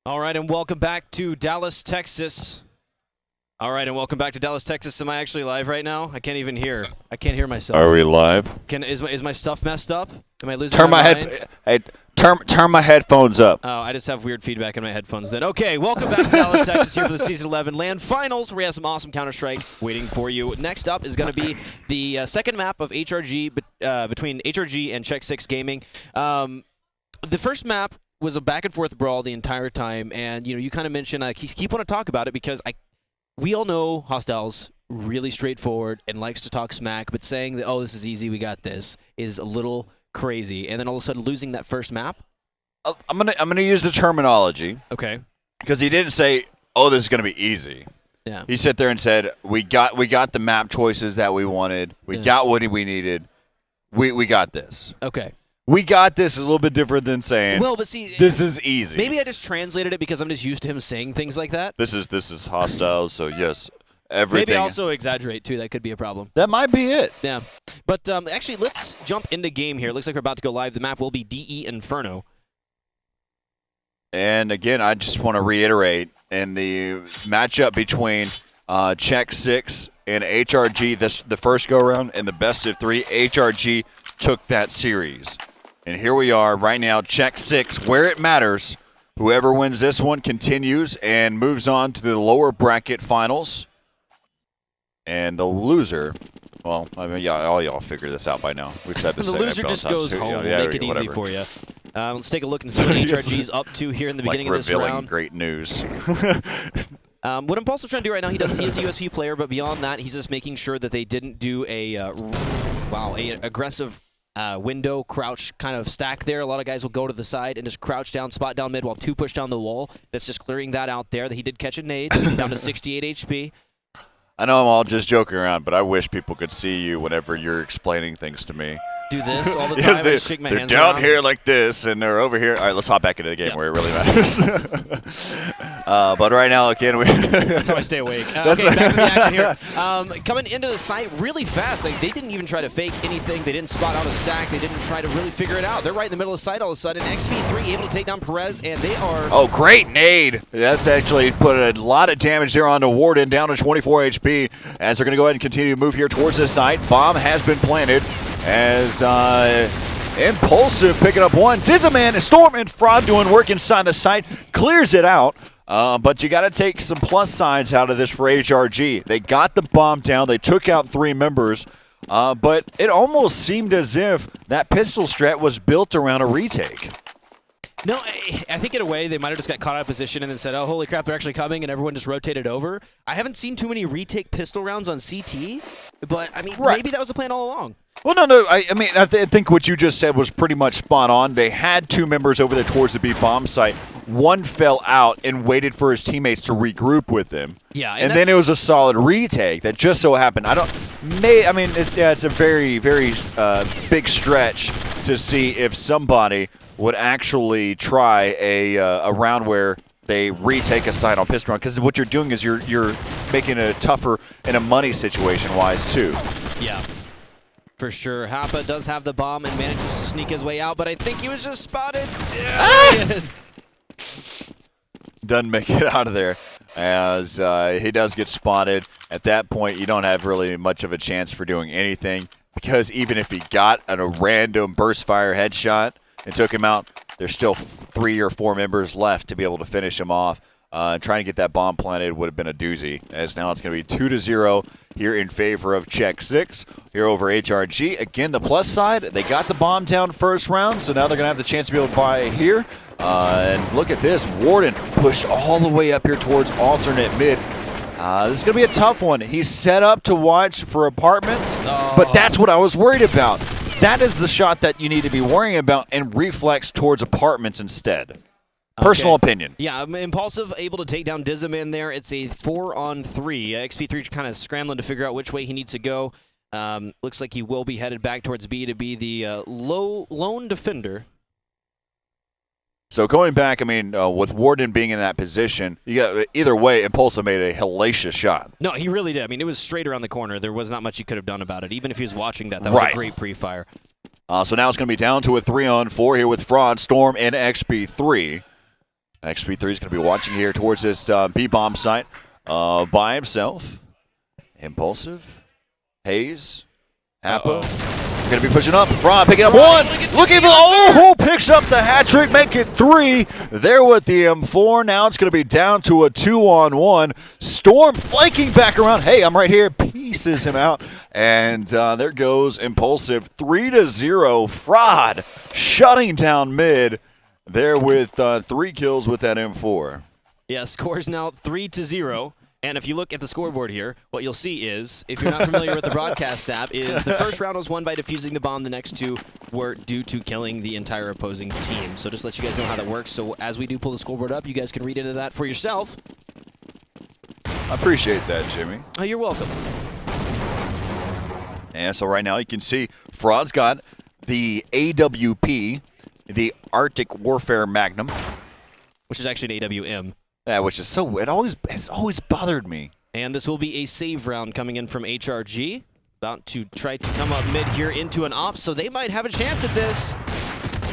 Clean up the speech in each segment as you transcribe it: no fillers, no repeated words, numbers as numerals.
All right, and welcome back to Dallas, Texas. Am I actually live right now? I can't even hear. I can't hear myself. Are we live? Is my stuff messed up? Am I losing Turn my my mind? turn my headphones up. Oh, I just have weird feedback in my headphones then. Okay, welcome back to Dallas, Texas here for the Season 11 LAN Finals, where we have some awesome Counter-Strike waiting for you. Next up is going to be the second map of HRG, between HRG and Check 6 Gaming. The first map was a back-and-forth brawl the entire time, and you kind of mentioned, I keep wanting to talk about it because we all know Hostile's really straightforward and likes to talk smack, but saying that, oh, this is easy, we got this, is a little crazy. And then all of a sudden losing that first map. I'm gonna use the terminology. Okay. Because he didn't say, "Oh, this is gonna be easy." Yeah. He sat there and said, "We got the map choices that we wanted. We got what we needed. We got this." Okay. We got this is a little bit different than saying, well, but see, this is easy. Maybe I just translated it because I'm just used to him saying things like that. This is hostile. So yes, everything. Maybe I also exaggerate too. That could be a problem. That might be it. Yeah. But actually, let's jump into game here. It looks like we're about to go live. The map will be DE Inferno. And again, I just want to reiterate in the matchup between Check 6 and HRG, the first go-around and the best of three, HRG took that series. And here we are right now, Check 6, where it matters. Whoever wins this one continues and moves on to the lower bracket finals. And the loser, well, I mean, yeah, all y'all figure this out by now. We've said this. The loser just goes home. We'll make it easy for you. Let's take a look and see what HRG's up to here in the beginning of this round. Great news. What Impulsive's trying to do right now, he is a USP player, but beyond that, he's just making sure that they didn't do a aggressive window crouch kind of stack there. A lot of guys will go to the side and just crouch down, spot down mid while two push down the wall. That's just clearing that out there. That he did catch a nade down to 68 HP. I know I'm all just joking around, but I wish people could see you whenever you're explaining things to me. Do this all the time. I just shake my hands they're down around. here like this, and they're over here. All right, let's hop back into the game where it really matters. But right now, again, that's how I stay awake. Okay, back to the action here. Coming into the site really fast. Like, they didn't even try to fake anything. They didn't spot out a stack. They didn't try to really figure it out. They're right in the middle of the site all of a sudden. XP3 able to take down Perez, and they are... Oh, great nade. That's actually put a lot of damage there onto Warden, down to 24 HP, as they're going to go ahead and continue to move here towards this site. Bomb has been planted as... Impulsive picking up one. Dizaman, Storm, and Fraud doing work inside the site. Clears it out. But you got to take some plus sides out of this for HRG. They got the bomb down. They took out 3 members. But it almost seemed as if that pistol strat was built around a retake. No, I think in a way they might have just got caught out of position and then said, oh, holy crap, they're actually coming, and everyone just rotated over. I haven't seen too many retake pistol rounds on CT, but, I mean, maybe that was the plan all along. Well, no. I think what you just said was pretty much spot on. They had 2 members over there towards the B bomb site. One fell out and waited for his teammates to regroup with him. Yeah, and then it was a solid retake that just so happened. It's a very, very big stretch to see if somebody would actually try a round where they retake a site on pistol round, because what you're doing is you're making it tougher in a money situation wise too. Yeah. For sure. Hapa does have the bomb and manages to sneak his way out, but I think he was just spotted. Yeah, he is. Doesn't make it out of there, as he does get spotted. At that point, you don't have really much of a chance for doing anything, because even if he got a random burst fire headshot and took him out, there's still 3 or 4 members left to be able to finish him off. Trying to get that bomb planted would have been a doozy, as now it's going to be 2-0 here in favor of Check 6 here over HRG. Again, the plus side, they got the bomb down first round, so now they're going to have the chance to be able to buy here. And look at this. Warden pushed all the way up here towards alternate mid. This is going to be a tough one. He's set up to watch for apartments, but that's what I was worried about. That is the shot that you need to be worrying about, and reflex towards apartments instead. Personal opinion. Yeah, Impulsive able to take down Dizaman there. It's a 4-on-3. XP3 kind of scrambling to figure out which way he needs to go. Looks like he will be headed back towards B to be the lone defender. So going back, with Warden being in that position, either way, Impulsive made a hellacious shot. No, he really did. I mean, it was straight around the corner. There was not much he could have done about it. Even if he was watching that was a great pre-fire. So now it's going to be down to a 3-on-4 here with Fraud, Storm, and XP3. XP3 is going to be watching here towards this B-bomb site by himself. Impulsive. Hayes. Happa. Going to be pushing up. Fraud picking up one. Looking for picks up the hat trick, make it 3. There with the M4. Now it's going to be down to a 2-on-1. Storm flanking back around. Hey, I'm right here. Pieces him out. And there goes Impulsive. 3-0. Fraud shutting down mid there with 3 kills with that M4. Yeah, score's now 3-0. And if you look at the scoreboard here, what you'll see is, if you're not familiar with the broadcast app, is the first round was won by defusing the bomb. The next 2 were due to killing the entire opposing team. So just let you guys know how that works. So as we do pull the scoreboard up, you guys can read into that for yourself. I appreciate that, Jimmy. Oh, you're welcome. And so right now you can see Fraud's got the AWP, the Arctic Warfare Magnum. Which is actually an AWM. Yeah, which is so, it's always bothered me. And this will be a save round coming in from HRG. About to try to come up mid here into an op, so they might have a chance at this.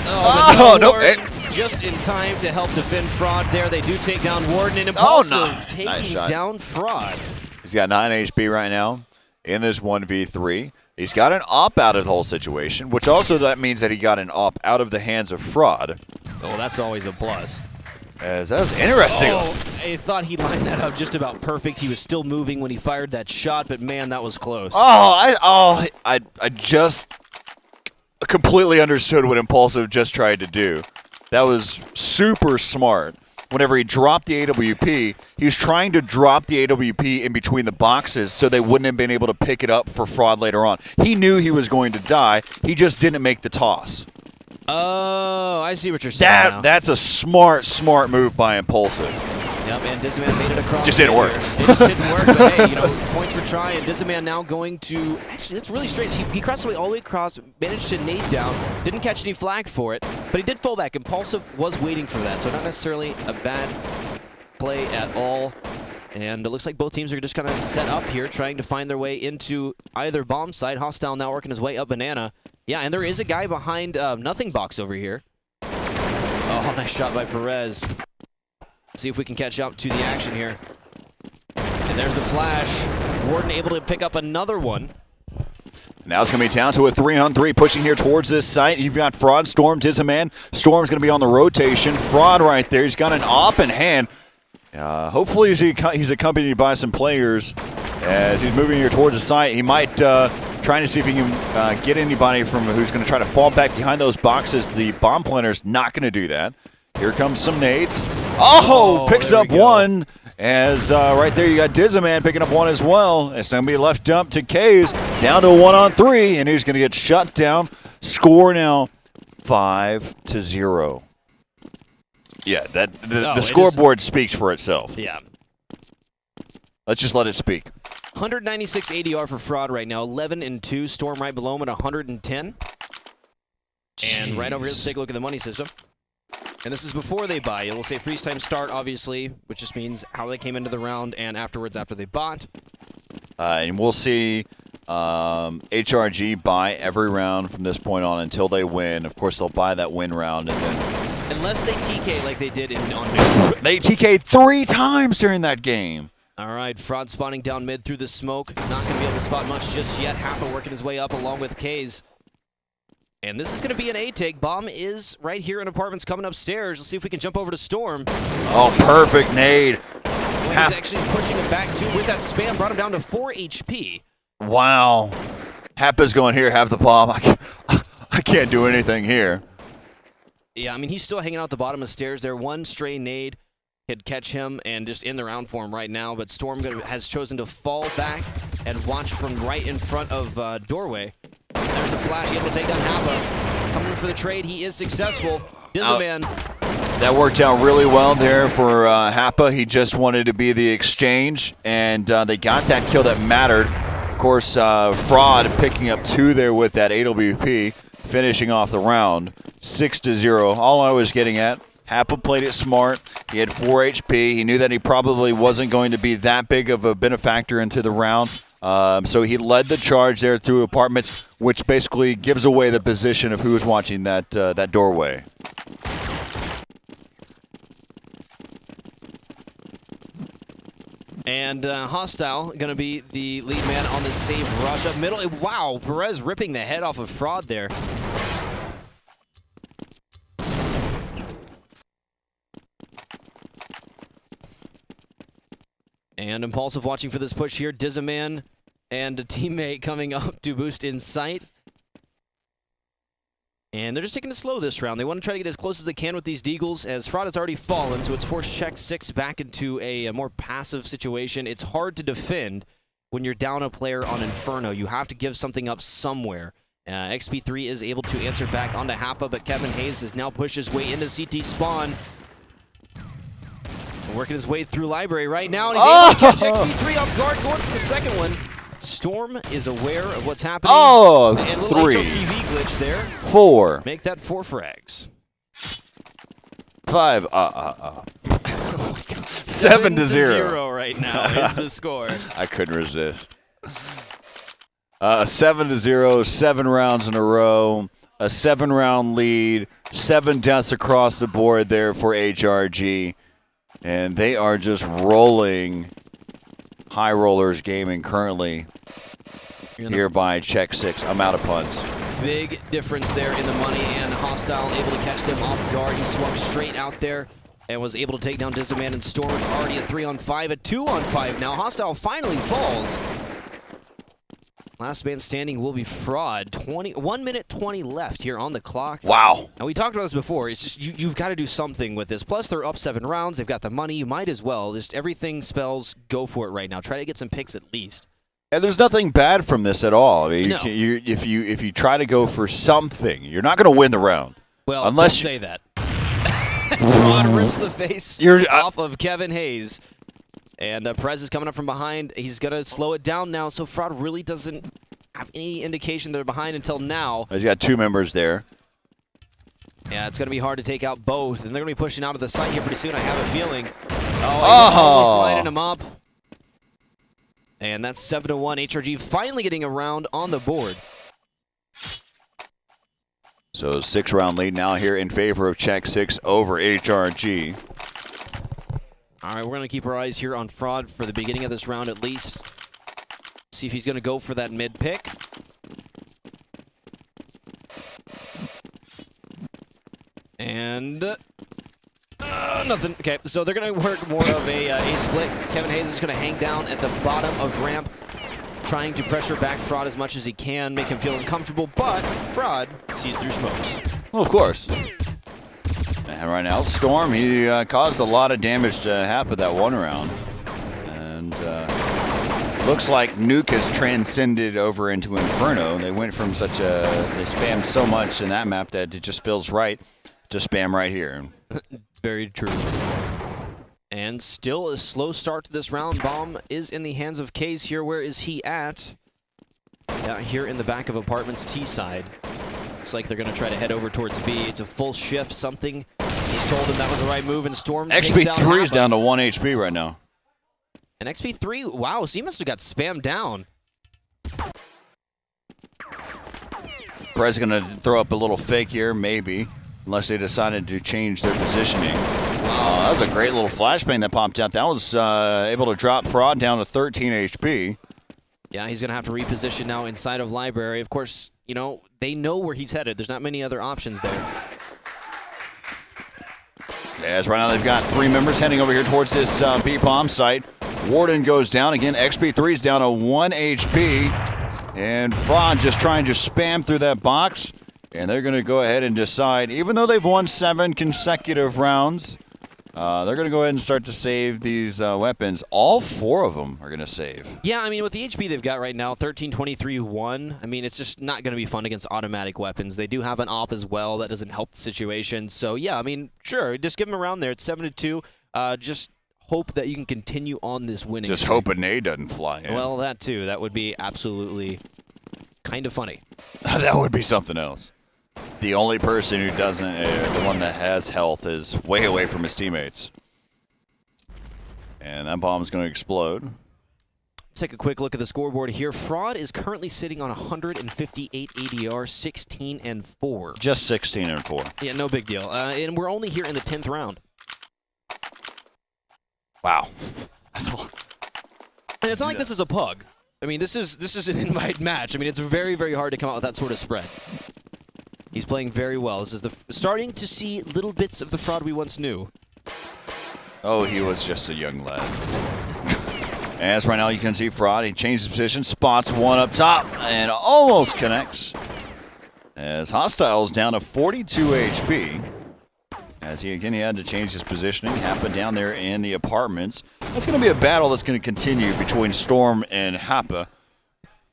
Nope. Just in time to help defend Fraud there. They do take down Warden and Impulsive, taking down Fraud. He's got 9 HP right now in this 1v3. He's got an op out of the whole situation, which also that means that he got an op out of the hands of Fraud. Oh, that's always a plus. As that was interesting. Oh, I thought he lined that up just about perfect. He was still moving when he fired that shot, but man, that was close. I just completely understood what Impulsive just tried to do. That was super smart. Whenever he dropped the AWP, he was trying to drop the AWP in between the boxes so they wouldn't have been able to pick it up for Fraud later on. He knew he was going to die. He just didn't make the toss. Oh, I see what you're saying now. That's a smart move by Impulsive. Yep, and Dizzyman made it across. Just didn't work. It just didn't work, but hey, points for try, and Dizzyman now going to... Actually, that's really strange. He crossed away all the way across, managed to nade down, didn't catch any flag for it, but he did fall back. Impulsive was waiting for that, so not necessarily a bad play at all. And it looks like both teams are just kind of set up here, trying to find their way into either bomb site. Hostile now working his way up Banana. Yeah, and there is a guy behind Nothing Box over here. Oh, nice shot by Perez. Let's see if we can catch up to the action here. And there's the flash. Warden able to pick up another one. Now it's going to be down to a 3-on-3 pushing here towards this site. You've got Fraud, Storm, Dizzyman. Storm's going to be on the rotation. Fraud right there. He's got an op in hand. Hopefully he's accompanied by some players as he's moving here towards the site. He might trying to see if he can get anybody from who's going to try to fall back behind those boxes. The bomb planter's not going to do that. Here comes some nades. Oh, picks up one. As right there you got Dizzyman picking up one as well. It's going to be left dump to Kays. Down to a 1-on-3, and he's going to get shut down. Score now 5-0. Yeah, the scoreboard speaks for itself. Yeah. Let's just let it speak. 196 ADR for Fraud right now. 11-2. Storm right below him at 110. And right over here, let's take a look at the money system. And this is before they buy. It will say freeze time start, obviously, which just means how they came into the round and afterwards after they bought. And we'll see HRG buy every round from this point on until they win. Of course, they'll buy that win round. And then unless they TK like they did on mid. They TK'd 3 times during that game. All right, Fraud spawning down mid through the smoke. Not going to be able to spot much just yet. Happa working his way up along with Kays. And this is going to be an A-take. Bomb is right here in apartments coming upstairs. Let's see if we can jump over to Storm. Oh, perfect nade. Well, he's actually pushing him back, too, with that spam. Brought him down to 4 HP. Wow. Happa's going here, have the bomb. I can't do anything here. Yeah, I mean, he's still hanging out at the bottom of the stairs there. One stray nade could catch him and just in the round for him right now. But Storm has chosen to fall back and watch from right in front of doorway. There's a flash. He able to take down Happa. Coming for the trade. He is successful. Dizzyman. That worked out really well there for Happa. He just wanted to be the exchange, and they got that kill that mattered. Of course, Fraud picking up 2 there with that AWP, finishing off the round. 6-0. All I was getting at, Happa played it smart. He had 4 HP. He knew that he probably wasn't going to be that big of a benefactor into the round. So he led the charge there through apartments, which basically gives away the position of who was watching that doorway. And Hostile going to be the lead man on the save rush up middle. Wow, Perez ripping the head off of Fraud there. And Impulsive watching for this push here. Dizaman and a teammate coming up to boost in sight. And they're just taking it slow this round. They want to try to get as close as they can with these deagles, as Fraud has already fallen, so it's forced Check 6 back into a more passive situation. It's hard to defend when you're down a player on Inferno. You have to give something up somewhere. XP3 is able to answer back onto Happa, but Kevin Hayes has now pushed his way into CT spawn. Working his way through Library right now, and he's able to catch XP3 off guard, going for the second one. Storm is aware of what's happening. Oh, and a little 3. HLTV glitch there. 4. Make that 4 frags. 5. Oh 7 to 0 right now is the score. I couldn't resist. 7 to 0, 7 rounds in a row, a 7-round lead, 7 deaths across the board there for HRG, and they are just rolling. High Rollers Gaming currently here by Check 6. I'm out of puns. Big difference there in the money, and Hostile able to catch them off guard. He swung straight out there and was able to take down Dizaman and Storm. It's already a 3-on-5, a 2-on-5 now. Hostile finally falls. Last man standing will be Fraud. 1 minute 20 left here on the clock. Wow. And we talked about this before. It's just you've got to do something with this. Plus, they're up 7 rounds. They've got the money. You might as well. Just everything spells go for it right now. Try to get some picks at least. And there's nothing bad from this at all. I mean, No. if you try to go for something, you're not going to win the round. Well, unless don't say that. Fraud rips the face off of Kevin Hayes. And Perez is coming up from behind. He's going to slow it down now, so Fraud really doesn't have any indication they're behind until now. He's got 2 members there. Yeah, it's going to be hard to take out both, and they're going to be pushing out of the site here pretty soon, I have a feeling. Oh, almost lighting him up. And that's 7-1. HRG finally getting a round on the board. So 6-round lead now here in favor of Check 6 over HRG. All right, we're going to keep our eyes here on Fraud for the beginning of this round at least. See if he's going to go for that mid pick. And nothing. Okay, so they're going to work more of a split. Kevin Hayes is going to hang down at the bottom of ramp, trying to pressure back Fraud as much as he can, make him feel uncomfortable, but Fraud sees through smokes. Well, of course. And right now, Storm, he caused a lot of damage to Happa that 1 round. And looks like Nuke has transcended over into Inferno. They went from they spammed so much in that map that it just feels right to spam right here. Very true. And still a slow start to this round. Bomb is in the hands of Kays here. Where is he at? Here in the back of Apartments T side. Looks like they're going to try to head over towards B. It's a full shift. Something he's told him that was the right move, and Storm takes down XP3 is Happa. down to 1 HP right now. And XP3, wow, so he must have got spammed down. Perez going to throw up a little fake here, maybe, unless they decided to change their positioning. That was a great little flashbang that popped out. That was able to drop Fraud down to 13 HP. Yeah, he's going to have to reposition now inside of Library. Of course, you know, they know where he's headed. There's not many other options there. As right now they've got 3 members heading over here towards this B-bomb site. Warden goes down again. XP3's down to 1 HP. And Fraud just trying to spam through that box. And they're going to go ahead and decide, even though they've won 7 consecutive rounds, they're going to go ahead and start to save these weapons. All 4 of them are going to save. Yeah, I mean, with the HP they've got right now, 13, 23, 1, I mean, it's just not going to be fun against automatic weapons. They do have an op as well. That doesn't help the situation. So, yeah, I mean, sure, just give them around there. It's 7-2. Just hope that you can continue on this winning. Just hope a nade doesn't fly in. Well, that too. That would be absolutely kind of funny. That would be something else. The only person who doesn't, the one that has health, is way away from his teammates. And that bomb's going to explode. Let's take a quick look at the scoreboard here. Fraud is currently sitting on 158 ADR, 16-4. Just 16-4. Yeah, no big deal. And we're only here in the 10th round. Wow. And it's not like this is a pug. I mean, this is an invite match. I mean, it's very, very hard to come out with that sort of spread. He's playing very well. This is starting to see little bits of the Fraud we once knew. Oh, he was just a young lad. As right now you can see Fraud, he changes position, spots one up top, and almost connects. As Hostile's down to 42 HP. As he had to change his positioning, happened down there in the apartments. That's going to be a battle that's going to continue between Storm and Happa.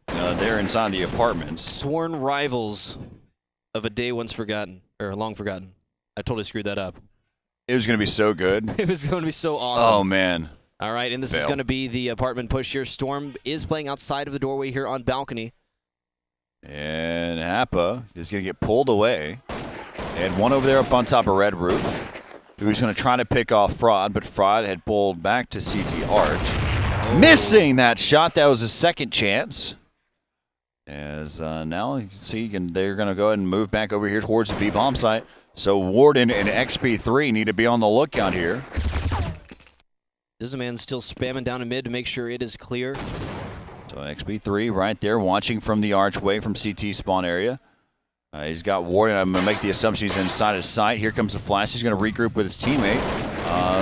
There inside the apartments. Sworn rivals of a day once forgotten, or long forgotten. I totally screwed that up. It was going to be so good. It was going to be so awesome. Oh, man. All right, and this is going to be the apartment push here. Storm is playing outside of the doorway here on balcony. And Happa is going to get pulled away. And one over there up on top of Red Roof, who's going to try to pick off Fraud, but Fraud had pulled back to CT Arch. Oh. Missing that shot. That was his second chance. As now you can see they're going to go ahead and move back over here towards the B-bomb site. So Warden and XP3 need to be on the lookout here. Dizaman still spamming down in mid to make sure it is clear. So XP3 right there watching from the archway from CT spawn area. He's got Warden. I'm going to make the assumption he's inside his sight. Here comes the flash. He's going to regroup with his teammate.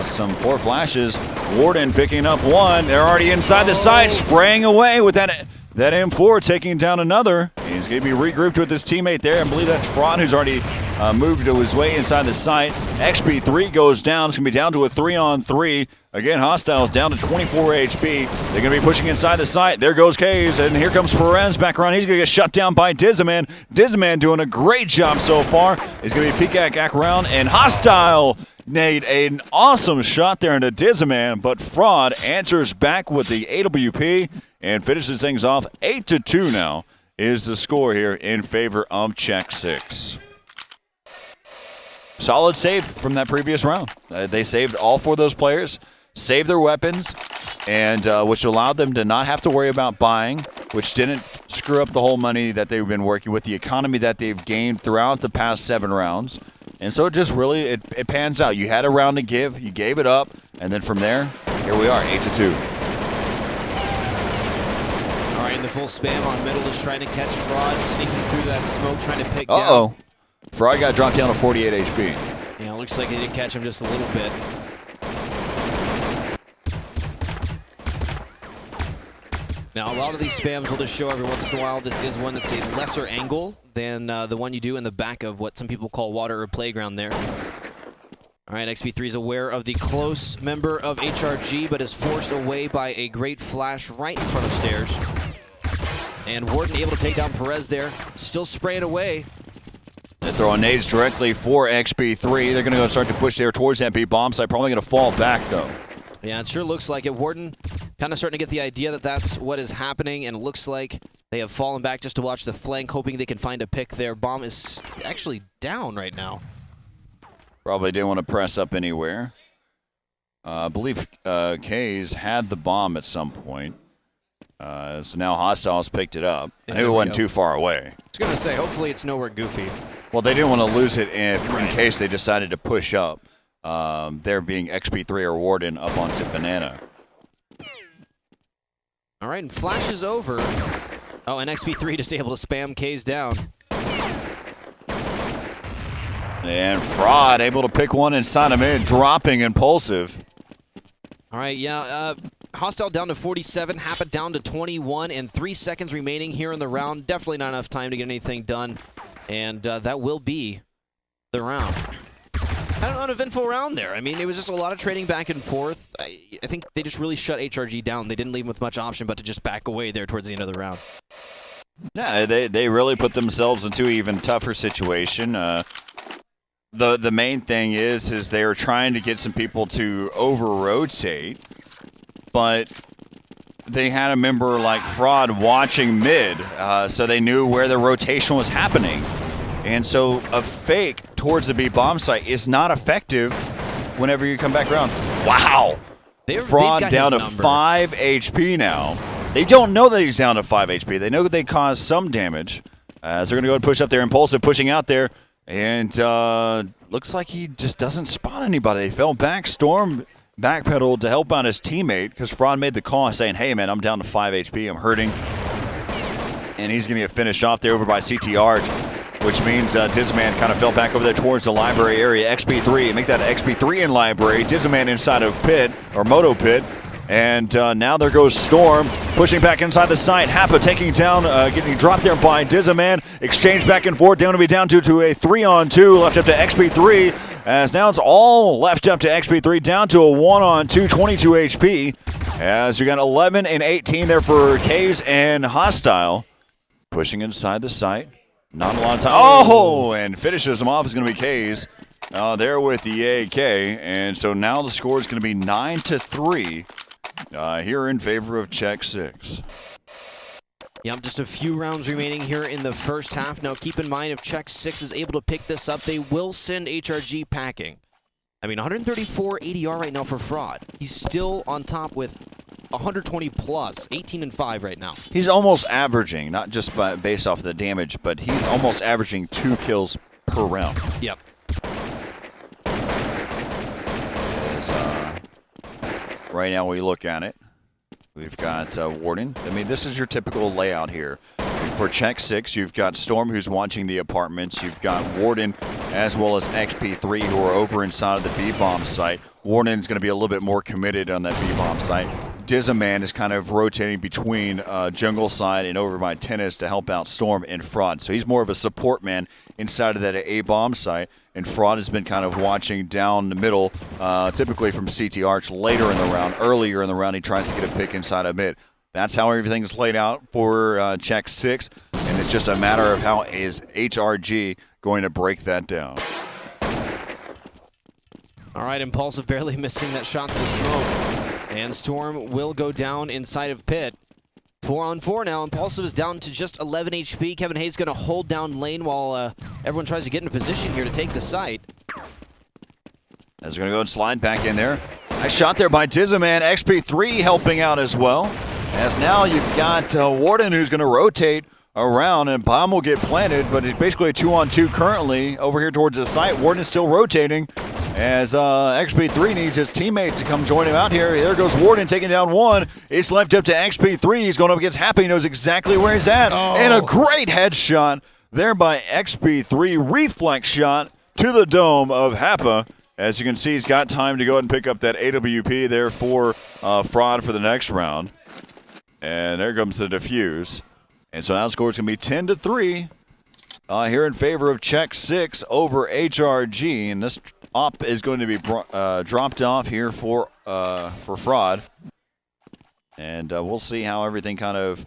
Some poor flashes. Warden picking up one. They're already inside the site, spraying away with that M4, taking down another. He's going to be regrouped with his teammate there. I believe that's Fraud, who's already moved to his way inside the site. XP3 goes down. It's going to be down to a 3-on-3. Again, Hostiles down to 24 HP. They're going to be pushing inside the site. There goes Kays, and here comes Perez back around. He's going to get shut down by Dizaman. Dizaman doing a great job so far. He's going to be peek back around, and Hostile made an awesome shot there into Dizaman, but Fraud answers back with the AWP and finishes things off. 8-2 now is the score here in favor of Check 6. Solid save from that previous round. They saved all four of those players, saved their weapons, and which allowed them to not have to worry about buying, which didn't screw up the whole money that they've been working with, the economy that they've gained throughout the past 7 rounds. And so it just really, it pans out. You had a round to give, you gave it up, and then from there, here we are, 8-2. All right, in the full spam on middle is trying to catch Fraud, sneaking through that smoke, trying to pick down. Fraud got dropped down to 48 HP. Yeah, it looks like he did catch him just a little bit. Now, a lot of these spams will just show every once in a while. This is one that's a lesser angle than the one you do in the back of what some people call water or playground there. All right, XP3 is aware of the close member of HRG, but is forced away by a great flash right in front of stairs. And Warden able to take down Perez there. Still spraying away. They're throwing nades directly for XP3. They're going to go start to push there towards that B-bomb site. Probably going to fall back, though. Yeah, it sure looks like it. Warden kind of starting to get the idea that that's what is happening, and it looks like they have fallen back just to watch the flank, hoping they can find a pick there. Bomb is actually down right now. Probably didn't want to press up anywhere. I believe Kays had the bomb at some point. So now Hostiles picked it up. I knew it wasn't too far away. I was going to say, hopefully it's nowhere goofy. Well, they didn't want to lose it in case they decided to push up. There being XP3 or Warden up onto Banana. All right, and flash is over. Oh, and XP3 just able to spam K's down. And Fraud able to pick one inside of mid, dropping impulsive. All right, yeah. Hostile down to 47, Happa down to 21, and 3 seconds remaining here in the round. Definitely not enough time to get anything done, and that will be the round. Kind of uneventful round there. I mean, it was just a lot of trading back and forth. I think they just really shut HRG down. They didn't leave them with much option but to just back away there towards the end of the round. Yeah, they really put themselves into an even tougher situation. The main thing is they were trying to get some people to over-rotate, but they had a member like Fraud watching mid, so they knew where the rotation was happening. And so a fake towards the B-bomb site is not effective whenever you come back around. Wow! Fraud down to 5 HP now. They don't know that he's down to 5 HP. They know that they caused some damage. So they're going to go and push up there. Impulsive pushing out there. And looks like he just doesn't spot anybody. They fell back. Storm backpedaled to help out his teammate because Fraud made the call saying, hey, man, I'm down to 5 HP. I'm hurting. And he's going to get finished off there over by CTR, which means Dizman kind of fell back over there towards the library area. XP3, make that XP3 in library. Dizman inside of pit, or Moto pit. And now there goes Storm, pushing back inside the site. Happa taking down, getting dropped there by Dizman. Exchange back and forth, down to be down to a 3-on-2, left up to XP3. As now it's all left up to XP3, down to a 1-on-2, 22 HP. As you got 11 and 18 there for Kaze and Hostile. Pushing inside the site. Not a lot of time. Oh, and finishes him off is going to be Kaze. There with the AK. And so now the score is going to be 9-3 here in favor of Czech 6. Yep, just a few rounds remaining here in the first half. Now, keep in mind, if Czech 6 is able to pick this up, they will send HRG packing. I mean, 134 ADR right now for Fraud. He's still on top with 120 plus, 18 and 5 right now. He's almost averaging, not just based off the damage, but he's almost averaging 2 kills per round. Yep. Right now, we look at it. We've got Warden. I mean, this is your typical layout here. For Czech 6, you've got Storm, who's watching the apartments. You've got Warden, as well as XP3, who are over inside of the B-bomb site. Warden is going to be a little bit more committed on that B-bomb site. Dizzaman is kind of rotating between jungle side and over by tennis to help out Storm and Fraud. So he's more of a support man inside of that A-bomb site. And Fraud has been kind of watching down the middle, typically from CT Arch later in the round. Earlier in the round, he tries to get a pick inside of mid. That's how everything's laid out for Czech 6. And it's just a matter of how is HRG going to break that down. All right, Impulsive barely missing that shot to the smoke. And Storm will go down inside of pit. 4-on-4 now. Impulsive is down to just 11 HP. Kevin Hayes going to hold down lane while everyone tries to get in a position here to take the site. As they're going to go and slide back in there. Nice shot there by Dizzaman. XP3 helping out as well. As now you've got Warden who's going to rotate around and bomb will get planted, but it's basically a 2-on-2 currently over here towards the site. Warden is still rotating as XP3 needs his teammates to come join him out here. There goes Warden taking down one. It's left up to XP3. He's going up against Happy. He knows exactly where he's at. Oh. And a great headshot there by XP3. Reflex shot to the dome of Happa. As you can see, he's got time to go ahead and pick up that AWP there for Fraud for the next round. And there comes the defuse. And so now the score is going to be 10-3 here in favor of Czech 6 over HRG. And this op is going to be dropped off here for Fraud. And we'll see how everything kind of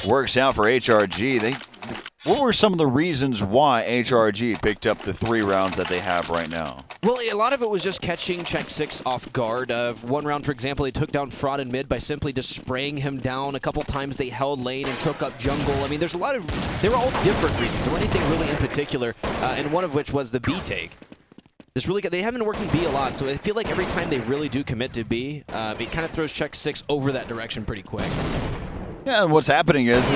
works out for HRG. What were some of the reasons why HRG picked up the 3 rounds that they have right now? Well, a lot of it was just catching Czech 6 off guard. One round, for example, they took down Fraud in mid by simply just spraying him down. A couple times they held lane and took up jungle. I mean, there's a lot of, they were all different reasons, or anything really in particular, and one of which was the B take. They have been working B a lot, so I feel like every time they really do commit to B, it kind of throws Czech 6 over that direction pretty quick. Yeah, and what's happening is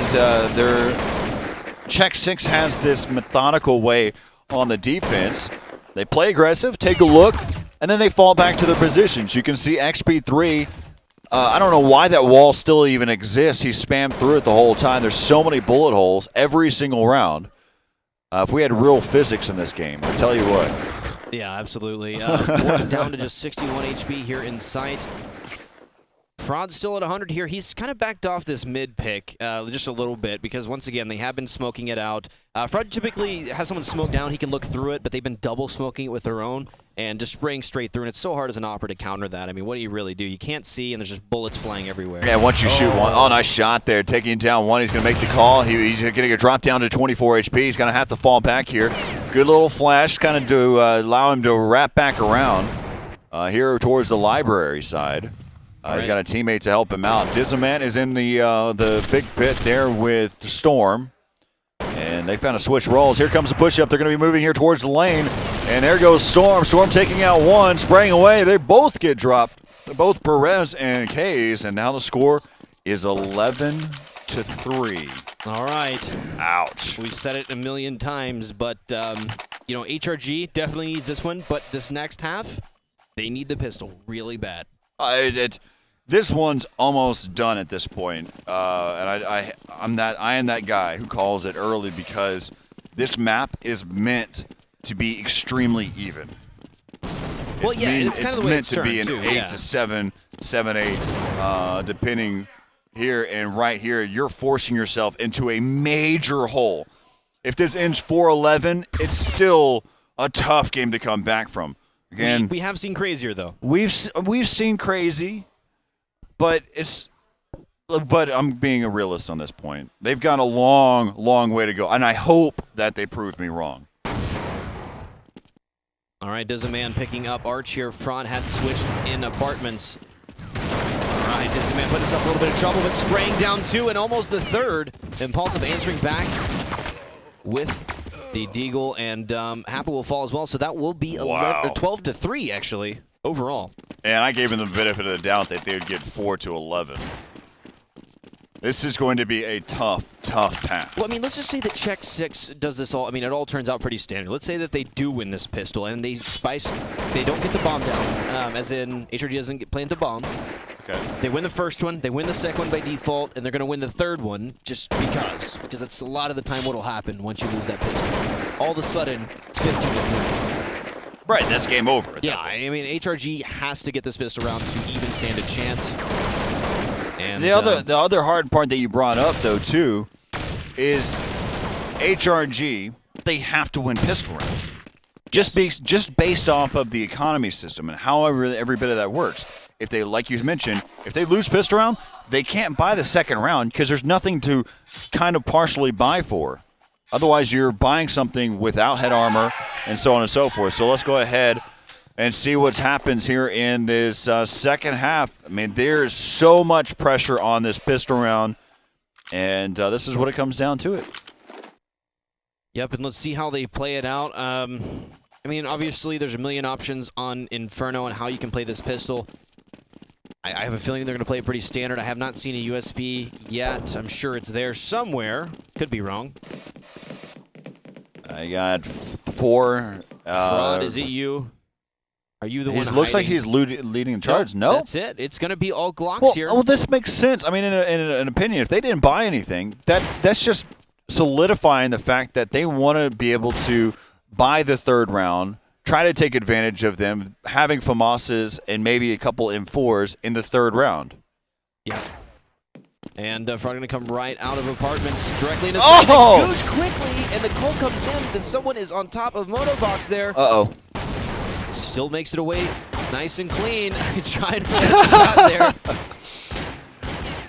Czech 6 has this methodical way on the defense. They play aggressive, take a look, and then they fall back to their positions. You can see XP3, I don't know why that wall still even exists. He spammed through it the whole time. There's so many bullet holes every single round. If we had real physics in this game, I'll tell you what. Yeah, absolutely. Warden down to just 61 HP here in sight. Fraud's still at 100 here. He's kind of backed off this mid pick just a little bit because, once again, they have been smoking it out. Fraud typically has someone smoke down. He can look through it, but they've been double smoking it with their own and just spraying straight through, and it's so hard as an opera to counter that. I mean, what do you really do? You can't see, and there's just bullets flying everywhere. Yeah, once you shoot one. Oh, nice shot there. Taking down one. He's going to make the call. He's going to get dropped down to 24 HP. He's going to have to fall back here. Good little flash kind of to allow him to wrap back around here towards the library side. He's got a teammate to help him out. Dizzaman is in the big pit there with Storm. And they found a switch rolls. Here comes a push-up. They're going to be moving here towards the lane. And there goes Storm. Storm taking out one, spraying away. They both get dropped. Both Perez and Kaze. And now the score is 11-3. All right. Ouch. We've said it a million times, but, HRG definitely needs this one. But this next half, They need the pistol really bad. This one's almost done at this point, and I am that guy who calls it early because this map is meant to be extremely even. Well, it's kind of the way it's meant to be an turned, 8 to 7, 7-8, depending here and right here. You're forcing yourself into a major hole. If this ends 4-11, it's still a tough game to come back from. Again, we have seen crazier though. We've seen crazy. But I'm being a realist on this point. They've got a long, long way to go, and I hope that they prove me wrong. All right, Dizaman picking up Arch here front, had switched in apartments. All right, Dizaman put himself a little bit of trouble, but spraying down 2 and almost the 3rd. Impulsive answering back with the Deagle, and Happa will fall as well, so that will be 12 to 3 actually. Overall. And I gave them the benefit of the doubt that they would get 4 to 11. This is going to be a tough path. Well, I mean, let's just say that Check 6 does this all. I mean, it all turns out pretty standard. Let's say that they do win this pistol and they don't get the bomb down, as in HRG doesn't plant the bomb. Okay. They win the first one, they win the second one by default, and they're going to win the third one just because that's a lot of the time what'll happen once you lose that pistol. All of a sudden, it's 15 to 3. Right, that's game over. Yeah, I mean, HRG has to get this pistol round to even stand a chance. And the other hard part that you brought up, though, too, is HRG, they have to win pistol round. Just based off of the economy system and however every bit of that works. If they, like you mentioned, if they lose pistol round, they can't buy the second round because there's nothing to kind of partially buy for. Otherwise, you're buying something without head armor and so on and so forth. So let's go ahead and see what happens here in this second half. I mean, there's so much pressure on this pistol round, and this is what it comes down to it. Yep, and let's see how they play it out. I mean, obviously, there's a million options on Inferno and how you can play this pistol. I have a feeling they're going to play it pretty standard. I have not seen a USB yet. I'm sure it's there somewhere. Could be wrong. I got 4. Fraud, is it you? Are you the one looks like hiding? he's leading the charge. No. That's it. It's going to be all Glocks here. Well, this makes sense. I mean, in an opinion, if they didn't buy anything, that's just solidifying the fact that they want to be able to buy the third round, try to take advantage of them, having FAMASs and maybe a couple M4s in the third round. Yeah. And Fraud going to come right out of apartments directly into Oh! Goes quickly, and the call comes in that someone is on top of Motobox there. Uh-oh. Still makes it away nice and clean. Trying for that shot there.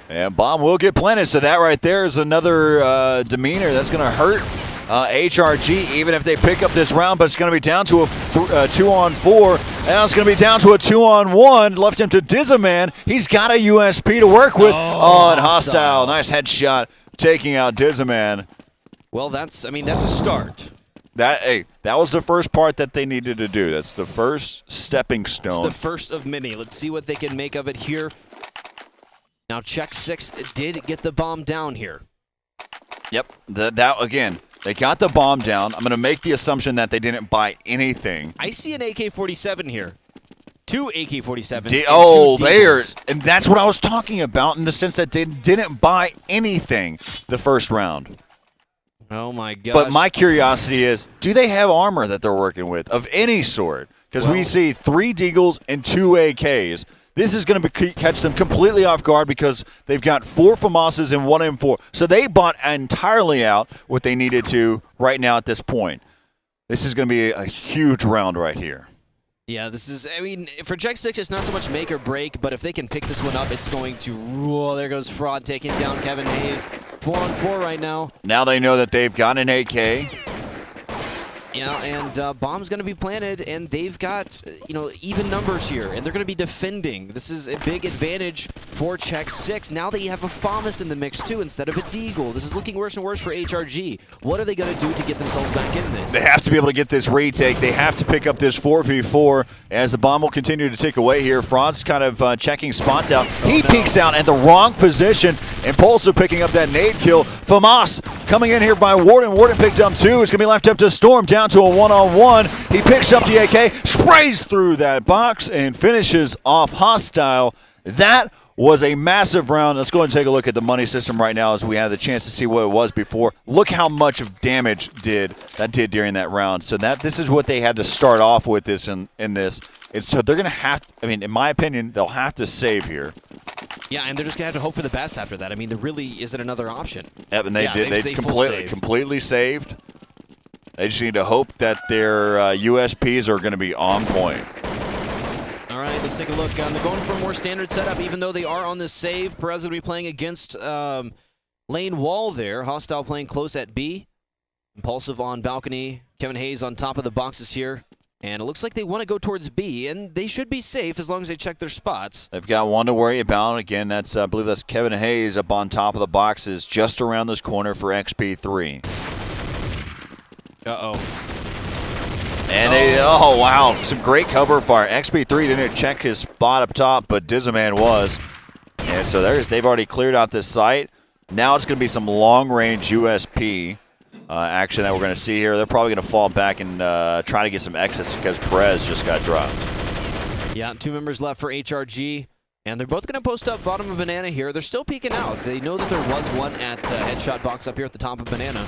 And bomb will get planted, so that right there is another demeanor that's going to hurt HRG, even if they pick up this round, but it's going to be down to a 2-on-4. Now it's going to be down to a 2-on-1. Left him to Dizaman. He's got a USP to work with. And hostile. Nice headshot, taking out Dizaman. Well, that's a start. That was the first part that they needed to do. That's the first stepping stone. It's the first of many. Let's see what they can make of it here. Now, Check 6 did get the bomb down here. Yep. That again. They got the bomb down. I'm going to make the assumption that they didn't buy anything. I see an AK-47 here. 2 AK-47s. And that's what I was talking about in the sense that they didn't buy anything the first round. Oh my gosh. But my curiosity is, do they have armor that they're working with of any sort? Because we see 3 Deagles and 2 AKs. This is going to catch them completely off guard because they've got 4 FAMASs and 1 M4. So they bought entirely out what they needed to right now at this point. This is going to be a huge round right here. Yeah, this is, I mean, for Check 6, it's not so much make or break, but if they can pick this one up, it's going to rule. There goes Fraud taking down Kevin Hayes. 4-on-4 right now. Now they know that they've got an AK. Yeah, and bomb's going to be planted, and they've got, even numbers here, and they're going to be defending. This is a big advantage for Check 6. Now that you have a FAMAS in the mix, too, instead of a Deagle. This is looking worse and worse for HRG. What are they going to do to get themselves back in this? They have to be able to get this retake. They have to pick up this 4v4 as the bomb will continue to tick away here. Fraud's kind of checking spots out. He peeks out at the wrong position, Impulsive picking up that nade kill. Famas coming in here by Warden. Warden picked up 2. It's going to be left up to Storm, down to a 1-on-1. He picks up the AK, sprays through that box, and finishes off Hostile. That was a massive round. Let's go ahead and take a look at the money system right now as we have the chance to see what it was before. Look how much of damage that did during that round. So this is what they had to start off with this in this. And so they're going to have, I mean, in my opinion, they'll have to save here. Yeah, and they're just going to have to hope for the best after that. I mean, there really isn't another option. Yep, and they did. They completely saved. They just need to hope that their USPs are going to be on point. All right, let's take a look. They're going for a more standard setup, even though they are on this save. Perez will be playing against lane wall there. Hostile playing close at B. Impulsive on balcony. Kevin Hayes on top of the boxes here. And it looks like they want to go towards B, and they should be safe as long as they check their spots. They've got one to worry about. Again, that's I believe that's Kevin Hayes up on top of the boxes just around this corner for XP3. Uh-oh. And oh, wow, some great cover fire. XP3 didn't check his spot up top, but Dizaman was. And so they've already cleared out this site. Now it's going to be some long-range USP action that we're going to see here. They're probably going to fall back and try to get some exits because Perez just got dropped. Yeah, 2 members left for HRG, and they're both going to post up bottom of Banana here. They're still peeking out. They know that there was one at headshot box up here at the top of Banana.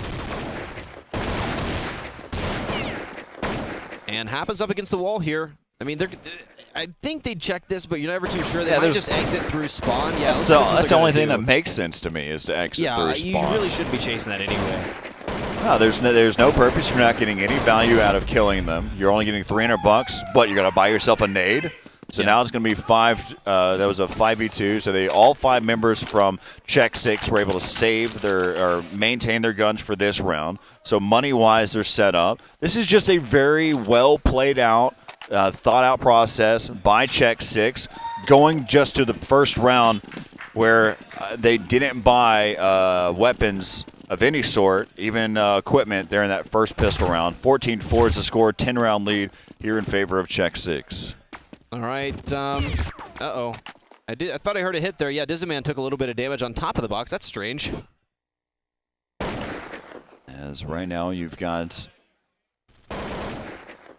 And Happa's up against the wall here. I mean, I think they'd check this, but you're never too sure. They might just exit through spawn. Yeah, that's the only thing that makes sense to me is to exit through spawn. Yeah, you really shouldn't be chasing that anyway. No, there's no purpose. You're not getting any value out of killing them. You're only getting $300, but you're going to buy yourself a nade. So now it's going to be 5. That was a 5v2. So all 5 members from Check 6 were able to save or maintain their guns for this round. So money-wise, they're set up. This is just a very well played out, thought out process by Check 6, going just to the first round where they didn't buy weapons of any sort, even equipment there in that first pistol round. 14-4 is the score, 10-round lead here in favor of Check 6. All right. Uh-oh. I thought I heard a hit there. Yeah, Dizaman took a little bit of damage on top of the box. That's strange. As right now you've got...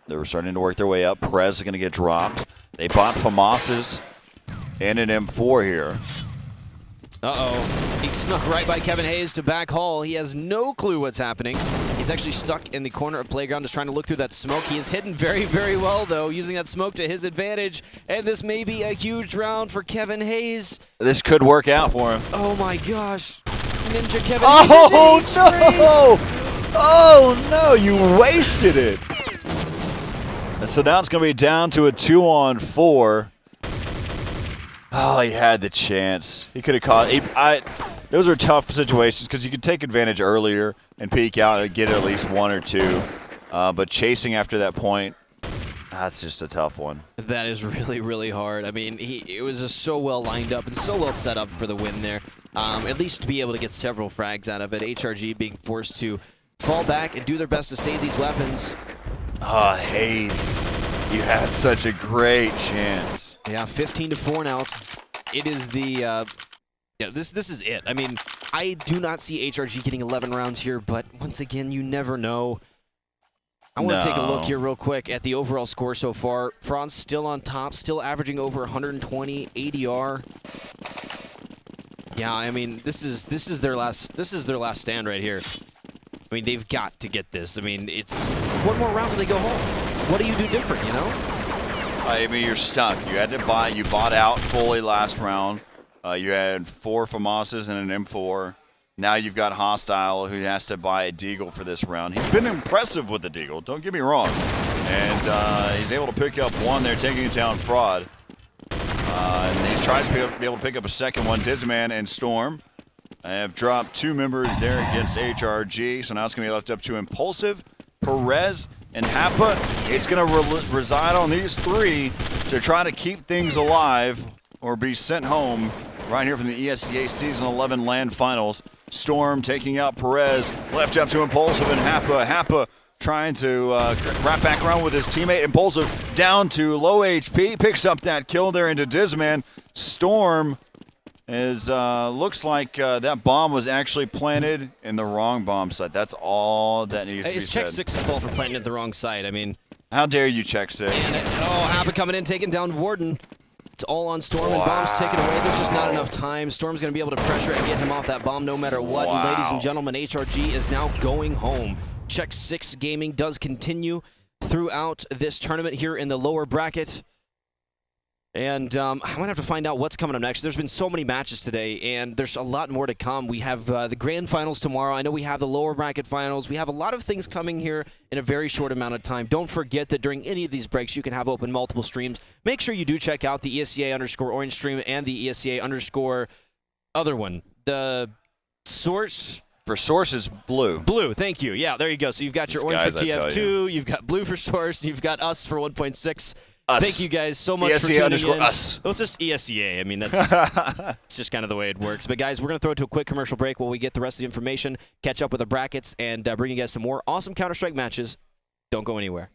They're starting to work their way up. Perez is going to get dropped. They bought Famas's and an M4 here. Uh-oh. He snuck right by Kevin Hayes to back hall. He has no clue what's happening. He's actually stuck in the corner of playground just trying to look through that smoke. He is hidden very, very well, though, using that smoke to his advantage. And this may be a huge round for Kevin Hayes. This could work out for him. Oh, my gosh. Ninja Kevin Hayes. Oh, no! Oh, no, you wasted it. And so now it's going to be down to a 2-on-4. Oh, he had the chance. He could have caught. Those are tough situations because you could take advantage earlier and peek out and get at least 1 or 2. But chasing after that point, that's just a tough one. That is really, really hard. I mean, it was just so well lined up and so well set up for the win there. At least to be able to get several frags out of it. HRG being forced to fall back and do their best to save these weapons. Oh, Hayes, you had such a great chance. Yeah, 15-4 now. It is the this is it. I mean, I do not see HRG getting 11 rounds here, but once again, you never know. I want to take a look here real quick at the overall score so far. Franz still on top, still averaging over 120 ADR. Yeah, I mean, this is their last stand right here. I mean, they've got to get this. I mean, it's one more round till they go home. What do you do different, you know? I mean, you're stuck. You had to buy. You bought out fully last round. You had 4 Famas's and an M4. Now you've got Hostile, who has to buy a Deagle for this round. He's been impressive with the Deagle, don't get me wrong. And he's able to pick up 1 there, taking it down Fraud. And he's trying to be able to pick up a second one. Dizaman and Storm have dropped 2 members there against HRG. So now it's going to be left up to Impulsive, Perez, and Happa. It's going to reside on these 3 to try to keep things alive or be sent home right here from the ESEA Season 11 LAN Finals. Storm taking out Perez, left up to Impulsive and Happa. Happa trying to wrap back around with his teammate. Impulsive down to low HP, picks up that kill there into Dizaman. Storm is looks like that bomb was actually planted in the wrong bomb site. That's all that needs to be It's Check said. 6's fault for planting at the wrong site. I mean, How dare you, Check 6? Habit coming in, taking down Warden. It's all on Storm, and bomb's taken away. There's just not enough time. Storm's going to be able to pressure and get him off that bomb no matter what. Wow. And ladies and gentlemen, HRG is now going home. Check 6 Gaming does continue throughout this tournament here in the lower bracket. And I'm going to have to find out what's coming up next. There's been so many matches today, and there's a lot more to come. We have the grand finals tomorrow. I know we have the lower bracket finals. We have a lot of things coming here in a very short amount of time. Don't forget that during any of these breaks, you can have open multiple streams. Make sure you do check out the ESEA_orange stream and the ESEA_ other one. The Source... For Source, it's blue. Blue, thank you. Yeah, there you go. So you've got your These orange for guys, I tell TF2, you've got blue for Source, and you've got us for 1.6. Us. Thank you guys so much for tuning in. ESEA_us. Well, it's just ESEA. I mean, that's it's just kind of the way it works. But guys, we're going to throw it to a quick commercial break while we get the rest of the information, catch up with the brackets, and bring you guys some more awesome Counter-Strike matches. Don't go anywhere.